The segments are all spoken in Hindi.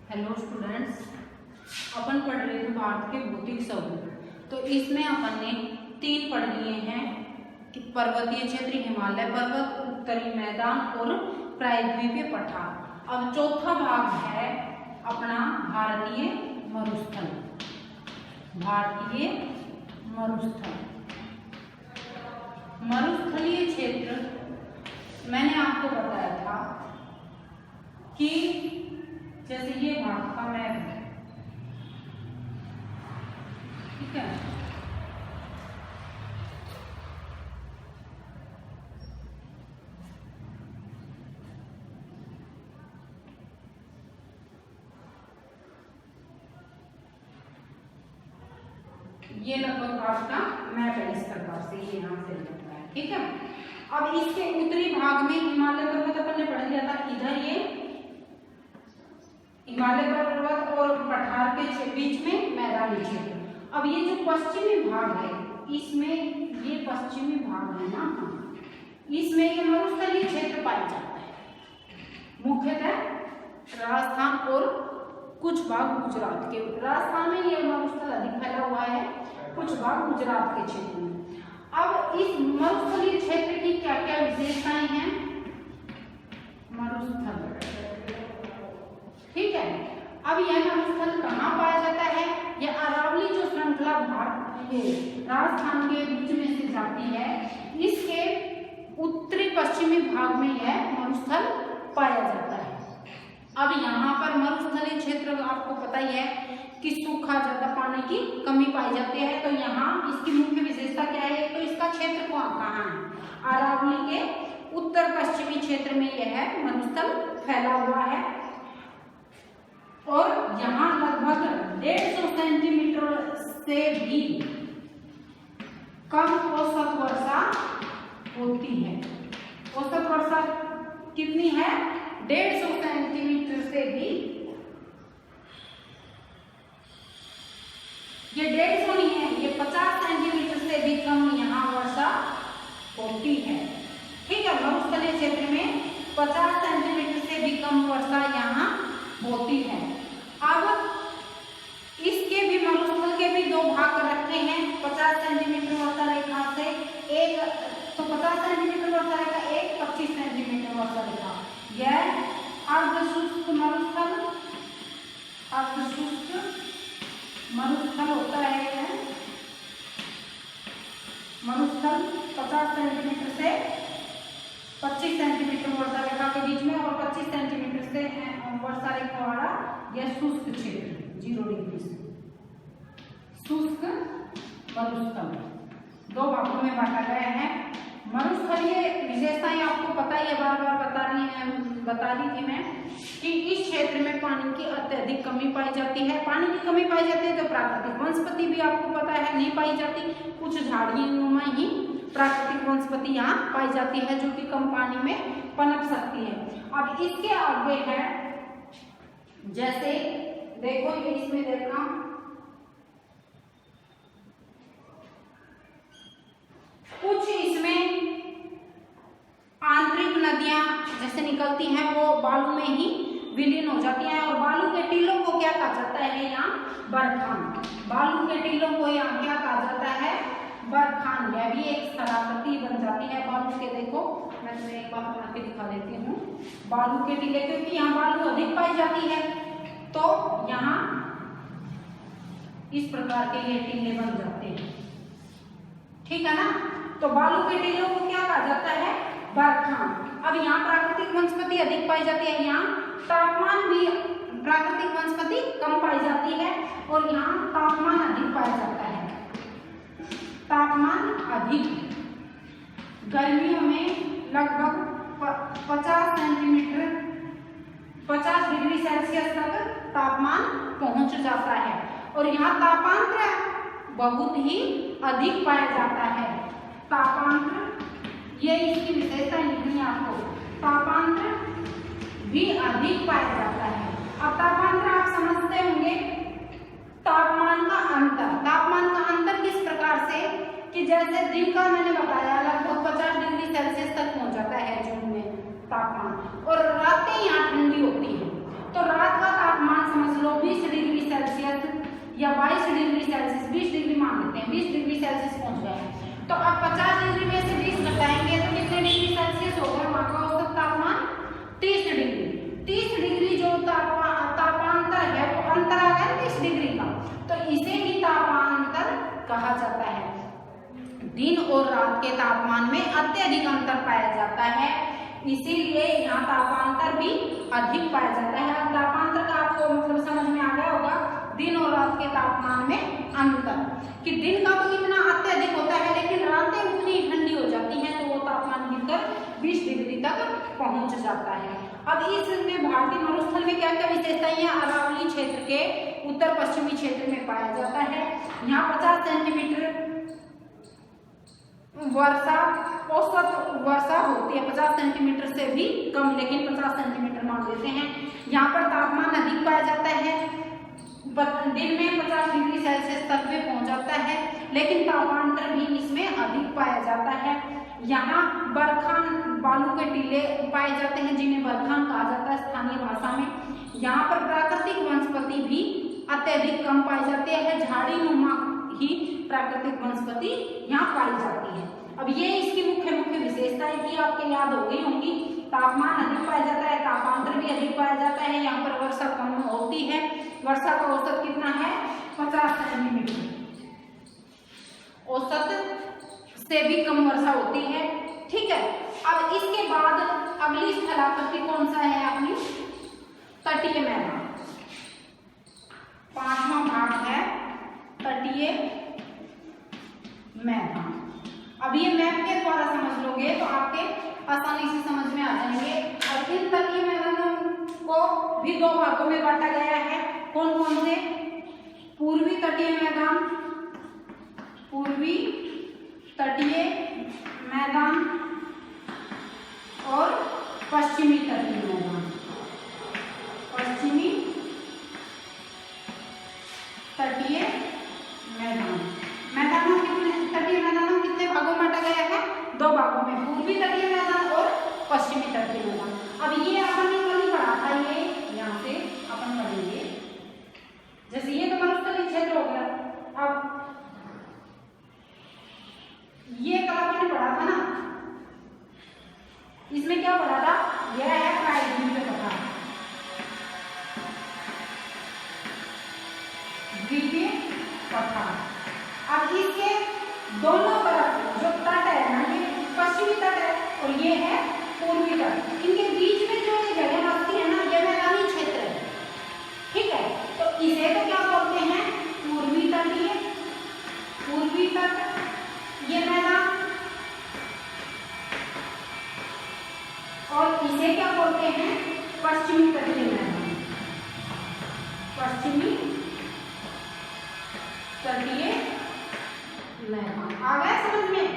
हेलो स्टूडेंट्स, अपन पढ़ रहे थे भारत के भौतिक स्वरूप। तो इसमें अपन ने 3 पढ़ लिए हैं कि पर्वतीय क्षेत्र, हिमालय पर्वत, उत्तरी मैदान और प्रायद्वीपीय पठार। अब चौथा भाग है अपना भारतीय मरुस्थल। भारतीय मरुस्थल, मरुस्थलीय क्षेत्र मैंने आपको बताया था कि जैसे ये भारत का मैप है, ठीक है। ये लगभग भारत का मैप है, इस प्रकार से ये यहाँ से लगता है, ठीक है। अब इसके उत्तरी भाग में हिमालय पर्वत अपन ने पढ़ लिया था। इधर ये हिमालय पर्वत और पठार के बीच में मैदानी क्षेत्र। अब ये जो पश्चिमी भाग है, इसमें ये पश्चिमी भाग है ना, इसमें ये मरुस्थलीय क्षेत्र पाया जाता है। मुख्यतः राजस्थान और कुछ भाग गुजरात के। राजस्थान में ये मरुस्थल अधिक फैला हुआ है, कुछ भाग गुजरात के क्षेत्र में। अब इस मरुस्थलीय क्षेत्र की क्या क्या विशेषताएं हैं? मरुस्थल, ठीक है। अब यह मरुस्थल कहाँ पाया जाता है? यह अरावली जो श्रृंखला राजस्थान के बीच में से जाती है, इसके उत्तरी पश्चिमी भाग में यह मरुस्थल पाया जाता है। अब यहाँ पर मरुस्थलीय क्षेत्र आपको पता ही है कि सूखा, ज्यादा पानी की कमी पाई जाती है। तो यहाँ इसकी मुख्य विशेषता क्या है? तो इसका क्षेत्र कहाँ है? अरावली के उत्तर पश्चिमी क्षेत्र में यह मरुस्थल फैला हुआ है और यहाँ लगभग 150 सेंटीमीटर से भी कम औसत वर्षा होती है। औसत वर्षा कितनी है? 150 सेंटीमीटर से भी, ये 150 नहीं है, ये 50 सेंटीमीटर से भी कम यहाँ वर्षा होती है, ठीक है। मरुस्थलीय क्षेत्र में 50 सेंटीमीटर से भी कम वर्षा यहाँ होती है। अब इसके भी मरुस्थल के भी 2 भाग रखे हैं 50 सेंटीमीटर वर्षा रेखा से। एक तो 50 सेंटीमीटर वर्षा रेखा, एक 25 सेंटीमीटर वर्षा रेखा। यह अर्धशुष्क मरुस्थल, अर्धशुष्क मरुस्थल होता है। यह मरुस्थल 50 सेंटीमीटर से 25 सेंटीमीटर वर्षा रेखा के बीच में और 25 सेंटीमीटर से वर्षा रेखा वाला यह शुष्क क्षेत्र 0 डिग्री से। शुष्क मरुस्थल 2 भागों में बांटा गया है। मरुस्थलीय विशेषताएं आपको पता ही है, बार बार बता रही थी मैं कि इस क्षेत्र में पानी की अत्यधिक कमी पाई जाती है। पानी की कमी पाई जाती है तो प्राकृतिक वनस्पति भी आपको पता है नहीं पाई जाती। कुछ झाड़ीनुमा ही प्राकृतिक वनस्पति यहाँ पाई जाती है जो कि कम पानी में पनप सकती है। अब इसके आगे है, जैसे देखो ये इसमें देखना, कुछ इसमें आंतरिक नदियां जैसे निकलती हैं वो बालू में ही विलीन हो जाती हैं और बालू के टीलों को क्या कहा जाता है? यहाँ बरखान। बालू के टीलों को यहाँ क्या कहा जाता है? बरखान। यह भी एक स्थलाकृति बन जाती है बालू के। देखो मैं तुम्हें एक बार बना के दिखा देती हूँ। बालू के टीले, क्योंकि यहाँ बालू अधिक पाई जाती है तो यहाँ इस प्रकार के ये टीले बन जाते हैं, ठीक है ना। तो बालू के टीलों को क्या कहा जाता है? बरखान। अब यहाँ प्राकृतिक वनस्पति अधिक पाई जाती है, यहाँ तापमान भी प्राकृतिक वनस्पति कम पाई जाती है और यहाँ तापमान अधिक पाया जाता है। तापमान अधिक, गर्मियों में लगभग 50 सेंटीमीटर 50 डिग्री सेल्सियस तक तापमान पहुंच जाता है और यहाँ तापांतर बहुत ही अधिक पाया जाता है। तापांतर, ये इसकी विशेषता लिखनी है आपको, तापांतर भी अधिक पाया जाता है। अब तापांतर आप समझते होंगे, तापमान का अंतर। तापमान का अंतर किस प्रकार से कि जैसे दिन का मैंने बताया लगभग 50 डिग्री सेल्सियस तक पहुंच जाता है जून में तापमान, और रातें यहाँ ठंडी होती है तो रात का तापमान समझ या 22 डिग्री सेल्सियस 20 डिग्री मान लेते हैं, 20 डिग्री सेल्सियस पहुंच गए। तो अब 50 डिग्री में से 20 घटाएंगे तो कितने डिग्री सेल्सियस होगा? वहां का औसत तापमान 30 डिग्री। 30 डिग्री जो तापांतर है वो अंतर आ गया 30 डिग्री का, तो इसे ही तापांतर कहा जाता है। दिन और रात के तापमान में अत्यधिक अंतर पाया जाता है, इसीलिए यहाँ तापांतर भी अधिक पाया जाता है। अब तापांतर का आपको मतलब समझ में आ गया होगा, दिन और रात के तापमान में अंतर, कि दिन का तो इतना अत्यधिक होता है लेकिन रातें उतनी ठंडी हो जाती हैं तो वो तापमान गिरकर 20 डिग्री तक पहुंच जाता है। अब इसमें भारतीय मरुस्थल में क्या क्या विशेषताएं हैं? अरावली क्षेत्र के उत्तर पश्चिमी क्षेत्र में पाया जाता है। यहाँ 50 सेंटीमीटर वर्षा औसत वर्षा होती है, 50 सेंटीमीटर से भी कम, लेकिन 50 सेंटीमीटर मान लेते हैं। यहाँ पर तापमान अधिक पाया जाता है, दिन में 50 डिग्री सेल्सियस तक भी पहुंच जाता है, लेकिन तापांतर भी इसमें अधिक पाया जाता है। यहाँ बरखान बालू के टीले पाए जाते हैं जिन्हें बरखान कहा जाता है स्थानीय भाषा में। यहाँ पर प्राकृतिक वनस्पति भी अत्यधिक कम पाई जाती है, झाड़ी नुमा ही प्राकृतिक वनस्पति यहाँ पाई जाती है। अब ये इसकी मुख्य विशेषताएं थी, आपके याद हो गई होंगी। तापमान अधिक पाया जाता है, तापांतर भी अधिक पाया जाता है, यहाँ पर वर्षा कम होती है, वर्षा का औसत कितना है? 50 सेंटीमीटर, औसत से भी कम वर्षा होती है। ठीक है, अब इसके बाद अगली स्थलाकृति कौन सा है अपनी? तटीय मैदान। 5वां भाग है तटीय मैदान। अब ये मैप के द्वारा समझ लोगे तो आपके आसानी से समझ में आ जाएंगे। और इन तटीय मैदानों को भी 2 भागों में बांटा गया है। कौन कौन से? पूर्वी तटीय मैदान, पूर्वी तटीय मैदान और पश्चिमी तटीय मैदान, पश्चिमी तटीय मैदान। मैदानों कितने, तटीय मैदानों कितने भागों में बांटा गया है? 2 भागों में, पूर्वी तटीय मैदान और पश्चिमी तटीय मैदान। अब ये अपन ने कल पढ़ा था, ये यहाँ से अपन पढ़ेंगे। जैसे ये तो मरुस्थलीय क्षेत्र हो गया, अब ये कल अपन ने पढ़ा था ना, इसमें क्या पढ़ा था? यह है प्रायद्वीपीय पठार, द्वीपीय पठार। अब इसके दोनों तरफ जो तट है ना, ये पश्चिमी तट है और ये है पूर्वी तट, इनके बीच में जो ये जगह बसती है ना, ये मैदानी क्षेत्र है। ठीक है, तो इसे तो क्या बोलते हैं? पूर्वी तटीय, पूर्वी तट ये मैदान, और इसे क्या बोलते हैं? पश्चिमी तटीय मैदान, पश्चिमी तटीय मैदान। आ गया समझ में?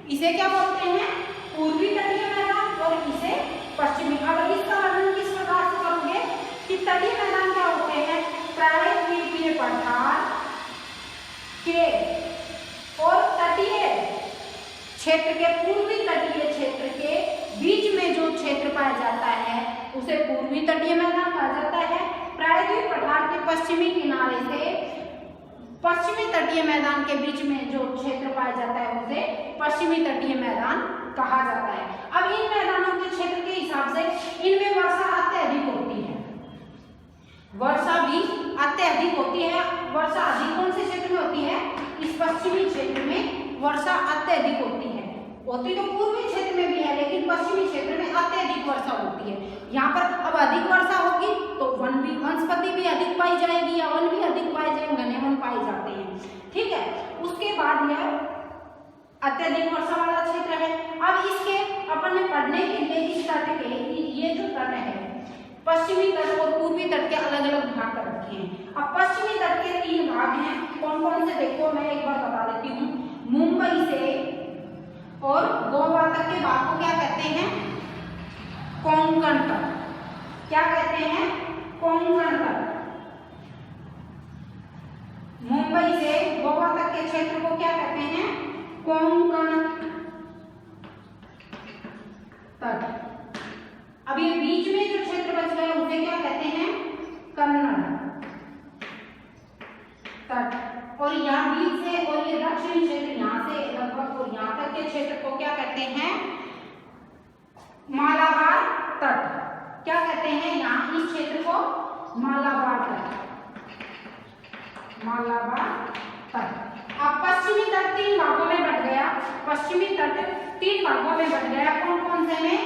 इसे क्या बोलते हैं? पूर्वी तटीय मैदान और इसे पश्चिमी। अब इसका वर्णन किस प्रकार से करोगे कि तटीय मैदान क्या होते हैं? प्रायद्वीपीय पठार के और तटीय क्षेत्र के, पूर्वी तटीय क्षेत्र के बीच में जो क्षेत्र पाया जाता है उसे पूर्वी तटीय मैदान कहा जाता है। प्रायद्वीप पठार के पश्चिमी किनारे से पश्चिमी तटीय मैदान के बीच में जो क्षेत्र पाया जाता है उसे पश्चिमी तटीय मैदान कहा जाता है। अब इन मैदानों के क्षेत्र के हिसाब से इनमें वर्षा अत्यधिक होती है, वर्षा भी अत्यधिक होती है। वर्षा अधिक कौन से क्षेत्र में होती है? इस पश्चिमी क्षेत्र में वर्षा अत्यधिक होती है। होती तो पूर्वी क्षेत्र में भी है, लेकिन पश्चिमी क्षेत्र में अत्यधिक वर्षा होती है। यहाँ पर अब अधिक वर्षा होगी तो वनस्पति भी अधिक पाई जाएगी या वन भी अधिक पाए जाएंगे, घने वन पाए जाते हैं। ठीक है, उसके बाद यह अत्यधिक वर्षा वाला क्षेत्र है। अब इसके अपन ने पढ़ने के लिए इस तट के, ये जो तट है पश्चिमी तट और पूर्वी तट के अलग अलग भाग कर रखे हैं। अब पश्चिमी तट के 3 भाग हैं, कौन कौन से देखो मैं एक बार बता देती हूँ। मुंबई से और गोवा तक के भाग को क्या कहते हैं? कोंकण तट। क्या कहते हैं? कोंकण तट। मुंबई से गोवा तक के क्षेत्र को क्या कहते हैं? कोंकण तट। अब ये बीच में जो क्षेत्र बच गया उसे क्या कहते हैं? कन्नड़ क्षेत्र को क्या कहते हैं? मालाबार तट। क्या कहते हैं यहाँ इस क्षेत्र को? मालाबार तट, मालाबार तट। अब पश्चिमी तट 3 भागों में बट गया। पश्चिमी तट 3 भागों में बट गया। कौन कौन से में?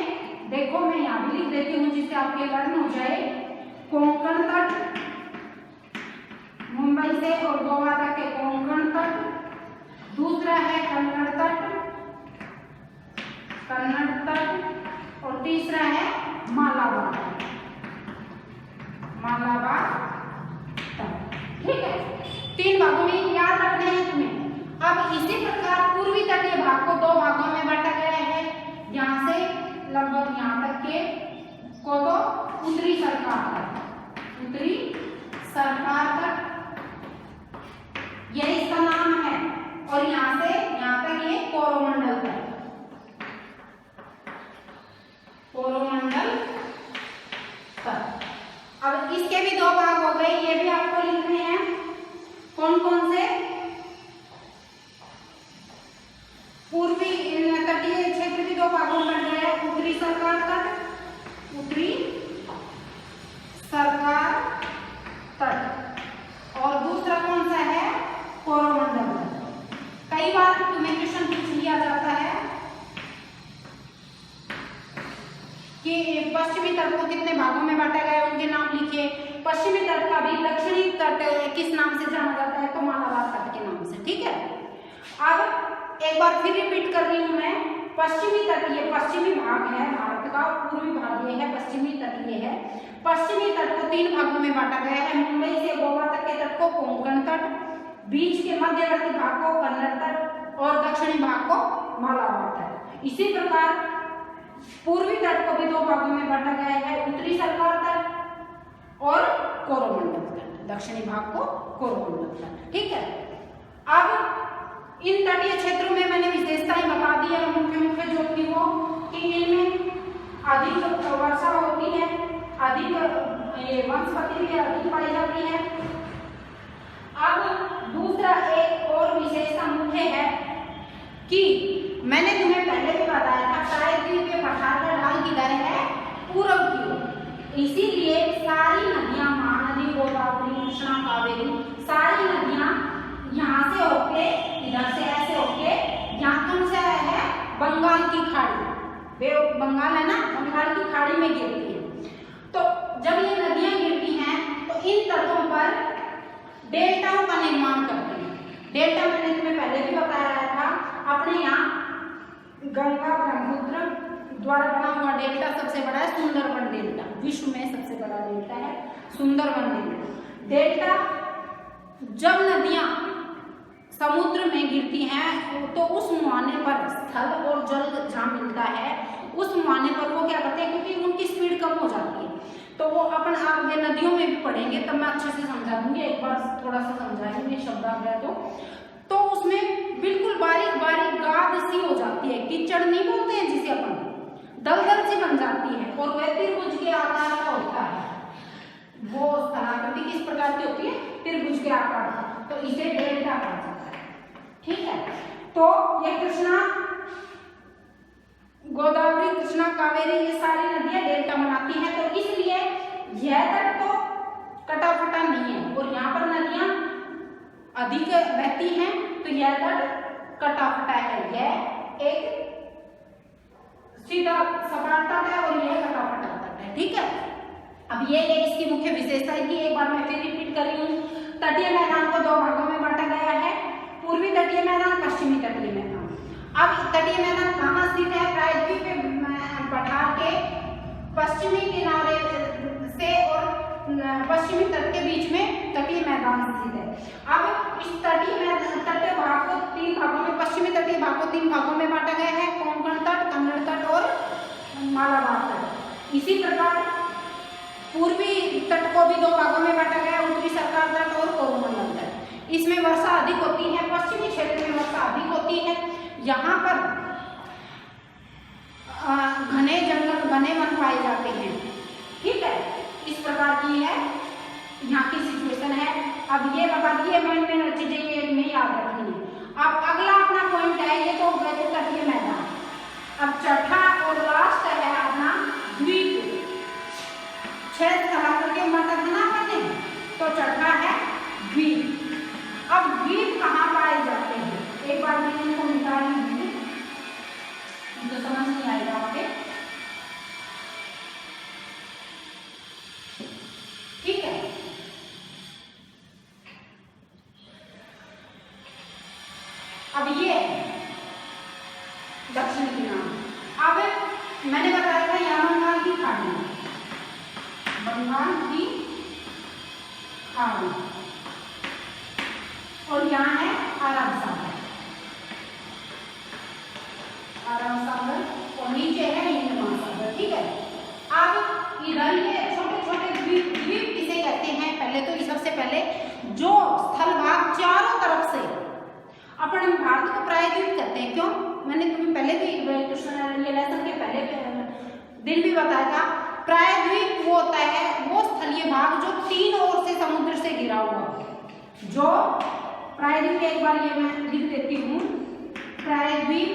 देखो मैं यहाँ भी लिख देती हूँ जिससे आपके लर्न हो जाए। कोंकण तट, मुंबई से और गोवा तक के कोंकण तट। दूसरा है कन्नड़ तट, कन्नड़ तट। और तीसरा है मालाबार, मालाबार तट। ठीक है, 3 भागों में याद रखने हैं तुम्हें। अब इसी प्रकार पूर्वी तटीय भाग को 2 भागों में बांटा गया है। यहाँ से लगभग यहाँ तक के को तो उत्तरी सरकार तक, उत्तरी सरकार तक यही इसका नाम है। और यहाँ से यहाँ तक ये कोरोमंडल तक, कोरोमंडल तक। अब इसके भी 2 भाग हो गए, ये भी आपको लिखने हैं। कौन कौन से? पूर्वी तटीय क्षेत्र भी 2 भागों में बट गया है। उत्तरी सरकार तट, उत्तरी सरकार तट। और दूसरा कौन सा है? कोरोमंडल तट। कई बार तुम्हें क्वेश्चन पूछ लिया जाता है कि पश्चिमी तट को कितने भागों में बांटा गया है, उनके नाम लिखिए। पश्चिमी तट का भी दक्षिणी तट किस नाम से जाना जाता है? तो मालाबार तट के नाम से। ठीक है, अब एक बार फिर रिपीट कर रही हूं मैं। पश्चिमी तट ये पश्चिमी भाग है भारत का, पूर्वी भाग ये है, पश्चिमी तट ये है। पश्चिमी तट को 3 भागों में बांटा गया है। मुंबई से गोवा तक के तट को कोंकण तट, बीच के मध्यवर्ती भाग को कन्नड़ तट और दक्षिणी भाग को मालाबार तट। इसी प्रकार पूर्वी तट को भी 2 भागों में बांटा गया है, उत्तरी सरकार तट और कोरोमंडल तट, दक्षिणी भाग को कोरोमंडल तट। ठीक है, अब इन तटीय क्षेत्रों में मैंने विशेषताएं बता दी है, मुख्य मुख्य जो थी वो कि इनमें अधिक वर्षा होती है, अधिक ये वनस्पति भी अधिक पाई जाती है। अब दूसरा एक और विशेषता मुख्य है कि मैंने तुम्हें पहले भी बताया था, प्रायद्वीप के पठार का ढाल किधर है? पूरब की ओर। इसीलिए सारी नदियां, महानदी, गोदावरी, कृष्णा, कावेरी, सारी नदियां यहाँ से होके, इधर से ऐसे होके, यहाँ कौन सा है? बंगाल की खाड़ी, वे बंगाल है ना, बंगाल की खाड़ी में गिरती है। तो जब ये नदियां गिरती हैं तो इन तटों पर डेल्टाओं का निर्माण करती हैं। डेल्टा मैंने तुम्हें पहले भी बताया था, अपने यहाँ गंगा ब्रह्मपुत्र द्वारा बना हुआ डेल्टा सबसे बड़ा है सुंदरबन डेल्टा, विश्व में सबसे बड़ा डेल्टा है सुंदरबन डेल्टा। डेल्टा जब नदियां समुद्र में गिरती हैं तो उस मुहाने पर स्थल और जल जहाँ मिलता है उस मुहाने पर वो क्या करते हैं, क्योंकि उनकी स्पीड कम हो जाती है तो वो अपन आगे नदियों में भी पढ़ेंगे, तब मैं अच्छे से समझा दूंगी। एक बार थोड़ा सा समझाएंगे शब्द आ गया तो उसमें बिल्कुल बारीक बारीक गाद सी हो जाती है, कीचड़ नहीं बोलते हैं जिसे अपन, दलदल सी बन जाती है और वह त्रिभुज के आकार का होता है। वो स्थलाकृति किस प्रकार की होती है? त्रिभुज के आकार का, तो इसे डेल्टा कहा जाता है। ठीक है, तो ये कृष्णा, गोदावरी, कृष्णा, कावेरी ये सारी नदियां डेल्टा बनाती हैं। तो इसलिए यह तट तो कटा फटा नहीं है और यहाँ पर नदियां अधिक बहती हैं, तो यह तट कटा फटा है। यह एक सीधा सपाट तट है और यह कटा फटा तट है। ठीक है, अब ये इसकी मुख्य विशेषता है कि एक बार मैं फिर रिपीट कर रही हूँ। तटीय मैदान को 2 भागों में बांटा गया है, पूर्वी तटीय मैदान, पश्चिमी तटीय मैदान। अब तटीय मैदान कहाँ स्थित है? प्रायद्वीप के पठार के पश्चिमी किनारे से और पश्चिमी तट के बीच में तटीय मैदान स्थित है। अब इस तटीय भाग को 3 भागों में, पश्चिमी तटीय भाग को 3 भागों में बांटा गया है, कोंकण तट, कन्नड़ तट और मालाबार तट। इसी प्रकार पूर्वी तट को भी 2 भागों में बांटा गया, उत्तरी सरकार तट और कोरोमंडल तट। इसमें वर्षा अधिक होती है, पश्चिमी क्षेत्र में वर्षा अधिक होती है। यहाँ पर घने जंगल, घने वन पाए जाते हैं। ठीक है, इस प्रकार की है यहाँ की सिचुएशन है। अब ये बता दिए मेन चीजें ये में याद रखनी है। अब अगला अपना पॉइंट है, ये तो गए थे तटीय मैदान। अब चौथा और लास्ट है अपना द्वीप। 6 स्थलांतर के माता था ना अपने, तो चौथा है द्वीप। अब द्वीप कहाँ पाए जाते हैं, एक बार मैंने इनको मिटा ली, तो समझ नहीं आएगा आपके, ठीक है। अब ये दक्षिण की नाम। अब मैंने बताया था यहाँ बंगाल की खाड़ी, बंगाल की खाड़ी, और यहाँ है अरब सागर, अरब सागर, और नीचे है हिंद महासागर, ठीक है। अब इधर ये छोटे छोटे द्वीप, द्वीप किसे कहते हैं, पहले तो सबसे पहले जो स्थल भाग चारों तरफ से अपने भारत को प्रायद्वीप कहते हैं। क्यों, मैंने तुम्हें पहले भी क्वेश्चन ये लेसन के पहले दिन भी बताया था, प्रायद्वीप वो होता है वो स्थलीय भाग जो 3 ओर से समुद्र से घिरा हुआ, जो प्रायद्वीप, एक बार ये मैं लिख देती हूँ, प्रायद्वीप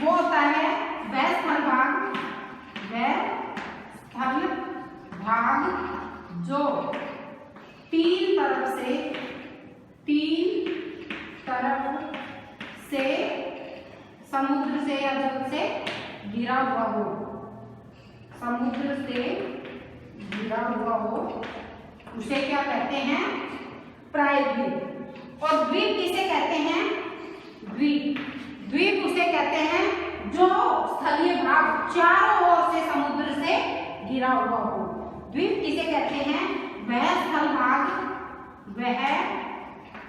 वो होता है वह स्थल भाग, वह स्थल भाग जो 3 तरफ से समुद्र से या जल से घिरा हुआ हो, समुद्र से घिरा हुआ हो, उसे क्या कहते हैं, प्रायद्वीप। और द्वीप किसे कहते हैं, द्वीप, द्वीप उसे कहते हैं जो स्थलीय भाग चारों ओर से समुद्र से घिरा हुआ हो। द्वीप किसे कहते हैं, वह स्थल भाग, वह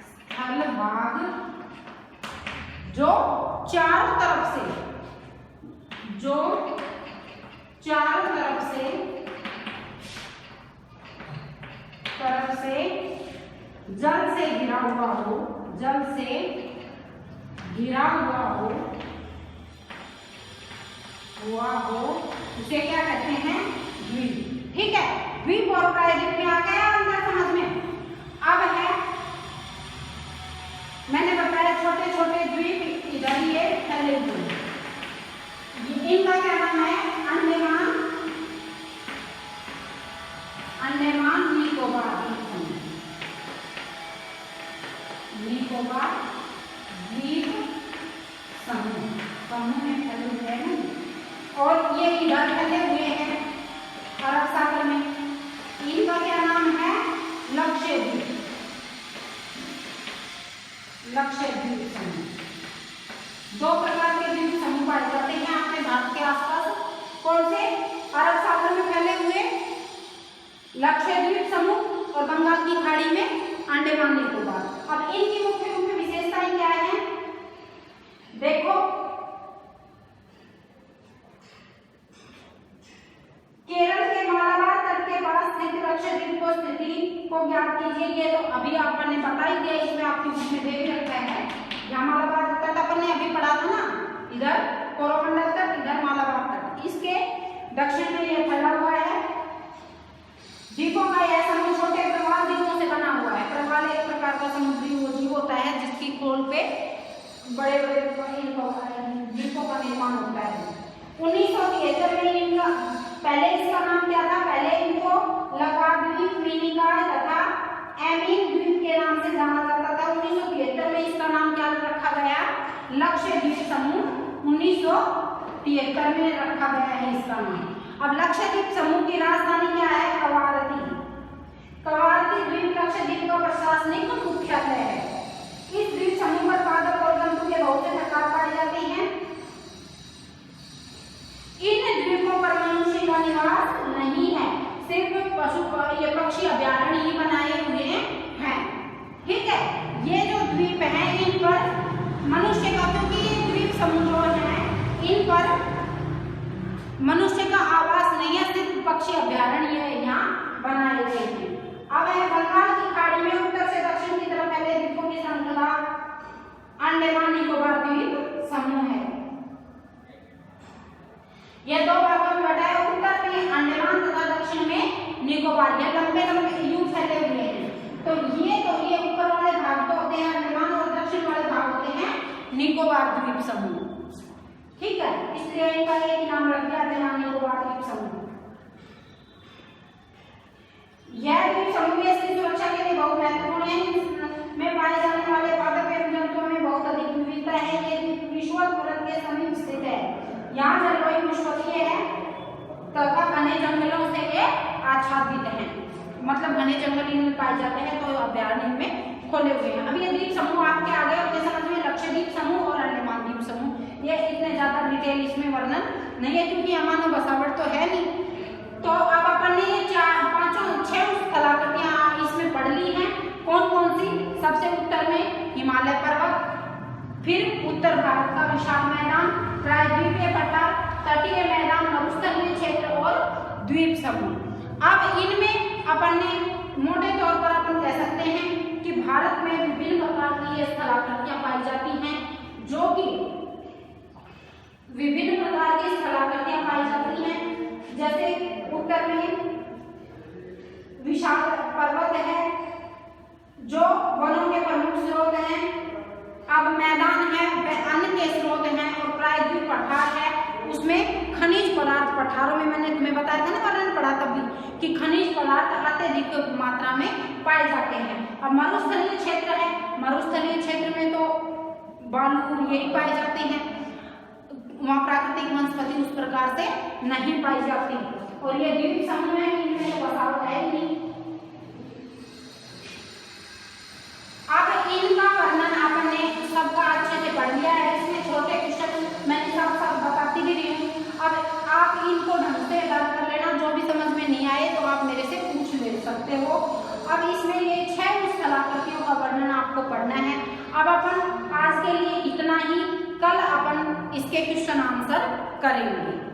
स्थल भाग जो चारों तरफ से, जो चारों तरफ से जल से घिरा हुआ हो, जल से घिरा हुआ हो, उसे क्या कहते हैं, द्वीप, ठीक है। द्वीप और प्रायद्वीप में आ गया अंदर समझ में। अब है, मैंने बताया छोटे छोटे द्वीप इधर ये फैले हुए, इनका क्या नाम है, अंडमान, अंडमान निकोबार द्वीप समूह, समूह में फैले हुए हैं। और ये इधर फैले हुए हैं अरब सागर में, इनका क्या नाम है, लक्षद्वीप, लक्षद्वीप समूह। 2 प्रकार के द्वीप समूह पाए जाते हैं अपने भारत के आसपास, कौन से, अरब सागर में फैले हुए लक्षद्वीप समूह और बंगाल की खाड़ी में अंडमान निकोबार। अब इनकी मुख्य मुख्य विशेषताएं क्या है, देखो, केरल के मालाबार तट के पास स्थित लक्षद्वीप को स्थिति को ज्ञात कीजिए। ये तो अभी आपने बता ही दिया, इसमें आपकी बुक में दे भी रखा है। यहाँ मालाबार तट अपन ने अभी पढ़ा था ना, इधर कोरोमंडल तट, इधर मालाबार तट, इसके दक्षिण में ये फैला हुआ है। द्वीपों का यह समूह छोटे प्रवाल द्वीपों से बना हुआ है। प्रवाल एक प्रकार का समुद्री वो जीव होता है जिसकी खोल पे बड़े बड़े द्वीपों का निर्माण होता है। 1973 में इनका, पहले इसका नाम क्या था, पहले इनको लक्षद्वीप, मिनिकॉय तथा एमिन द्वीप के नाम से जाना जाता था। 1973 में इसका नाम क्या रखा गया, लक्षद्वीप समूह 1973 में रखा गया है इसका नाम। अब लक्षद्वीप समूह की राजधानी क्या है, कवारती। कवारती द्वीप लक्षद्वीप का प्रशासनिक मुख्यालय है। इस द्वीप समूह पर पादप और जंतु के बहुत से प्रकार पाए जाते हैं। इन द्वीपों पर मनुष्य का निवास नहीं है, सिर्फ पशु ये पक्षी अभ्यारण्य ही बनाए हुए हैं, ठीक है। ये जो द्वीप हैं इन पर मनुष्य का, क्योंकि ये द्वीप समूह जो है इन पर मनुष्य का आवास नहीं है, सिर्फ पक्षी अभ्यारण्य यहाँ बनाए गए हैं। अब है बंगाल की खाड़ी में उत्तर से दक्षिण की तरफ फैले द्वीपों की श्रृंखला अंडमान निकोबार द्वीप समूह है। यह 2 भागों में बटा है, उत्तर में अंडमान तथा दक्षिण में निकोबार। ये लंबे लंबे यूं फैले हुए हैं। तो ये ऊपर वाले भाग तो होते हैं निकोबार द्वीप समूह। ठीक है, इसलिए इनका एक नाम रख दिया था निकोबार द्वीप समूह। यह द्वीप समूह इसकी सुरक्षा के लिए बहुत महत्वपूर्ण है। में पाए जाने वाले पादप एवं जंतुओं में बहुत अधिक विविधता है। ये द्वीप विषुवत पूरब के समीप स्थित है। यहाँ जलवायु उष्णकटिबंधीय है तथा घने जंगलों से ये आच्छादित है, मतलब घने जंगल इनमें पाए जाते हैं, तो अभयारण्य में खोले हुए हैं। अब ये द्वीप समूह आपके आगे अपने समझ में लक्षद्वीप समूह और अंडमान द्वीप समूह, ये इतने ज्यादा डिटेल इसमें वर्णन नहीं है क्योंकि हमारा बसावट तो है नहीं। तो अब अपन ने ये 6 कलाकृतियां इसमें पढ़ ली हैं। कौन कौन सी? सबसे उत्तर में हिमालय पर्वत, फिर उत्तर भारत का विशाल मैदान, प्रायद्वीपीय पठार, तटीय मैदान, मरुस्थलीय क्षेत्र और द्वीप समूह। अब इनमें अपन ने मोटे तौर पर अपन कह सकते हैं कि भारत में विभिन्न प्रकार की ये स्थलाकृतियां पाई जाती हैं, जो कि विभिन्न प्रकार की स्थलाकृतियां पाई जाती हैं। जैसे उत्तर में विशाल पर्वत है जो वनों के प्रमुख स्रोत हैं। अब मैदान है, अन्न के स्रोत हैं, और प्रायद्वीप पठार है, उसमें खनिज पदार्थ, पठारों में मैंने तुम्हें बताया था ना वर्णन पढ़ा तब भी कि खनिज पदार्थ अत्यधिक मात्रा में पाए जाते हैं। अब मरुस्थलीय क्षेत्र है, मरुस्थलीय क्षेत्र में तो बालू यही पाए जाते हैं, वहाँ प्राकृतिक वनस्पति उस प्रकार से नहीं पाई जाती। और ये द्वीप समूह है, इनमें तो बसावट है ही नहीं। अब इनका वर्णन आपने सबका अच्छे से पढ़ लिया है। इसमें छोटे क्वेश्चन मैंने सब बताती भी रही हूँ। अब आप इनको ढंग से याद कर लेना, जो भी समझ में नहीं आए तो आप मेरे से पूछ ले सकते हो। अब इसमें ये 6 कलाकृतियों का वर्णन आपको पढ़ना है। अब अपन आज के लिए इतना ही, कल अपन इसके क्वेश्चन आंसर करेंगे।